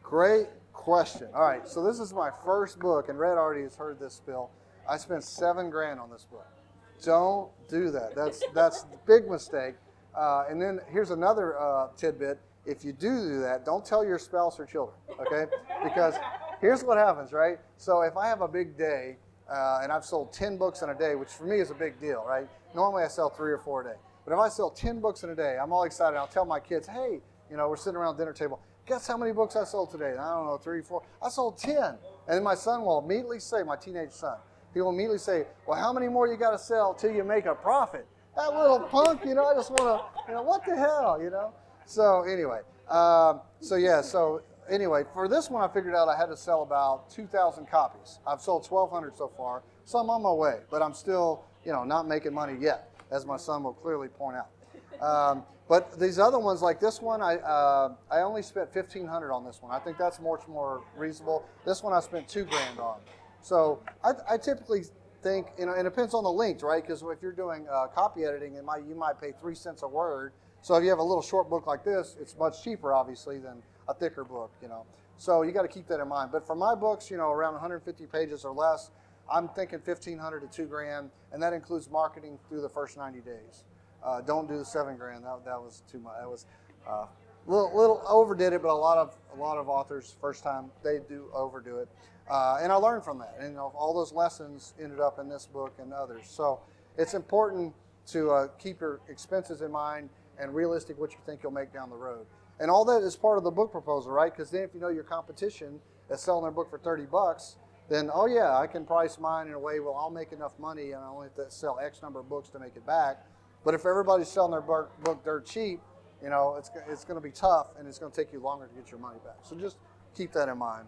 Great question. All right, so this is my first book, and Red already has heard this spill. I spent $7 grand on this book. Don't do that. That's a big mistake. And then here's another tidbit. If you do that, don't tell your spouse or children, okay? Because here's what happens, right? So if I have a big day and I've sold 10 books in a day, which for me is a big deal, right? Normally I sell 3 or 4 a day. But if I sell 10 books in a day, I'm all excited. I'll tell my kids, hey, we're sitting around the dinner table. Guess how many books I sold today? I don't know, 3, 4. I sold 10. And then my son will immediately say, my teenage son, he will immediately say, well, how many more you got to sell till you make a profit? That little punk, I just want to, what the hell, So anyway, so anyway, for this one, I figured out I had to sell about 2,000 copies. I've sold 1,200 so far, so I'm on my way, but I'm still, not making money yet, as my son will clearly point out. But these other ones, like this one, I only spent 1,500 on this one. I think that's much more reasonable. This one I spent $2 grand on. So I typically think, and it depends on the length, right? Because if you're doing copy editing, you might pay 3 cents a word. So if you have a little short book like this, it's much cheaper, obviously, than a thicker book, So you got to keep that in mind. But for my books, around 150 pages or less, I'm thinking 1,500 to $2 grand, and that includes marketing through the first 90 days. Don't do the $7 grand. That was too much. That was little overdid it, but a lot of authors first time they do overdo it, and I learned from that. And all those lessons ended up in this book and others. So it's important to keep your expenses in mind and realistic what you think you'll make down the road. And all that is part of the book proposal, right? Because then if you know your competition is selling their book for $30, then oh yeah, I can price mine in a way. Well, I'll make enough money, and I only have to sell X number of books to make it back. But if everybody's selling their book dirt cheap, it's going to be tough, and it's going to take you longer to get your money back. So just keep that in mind.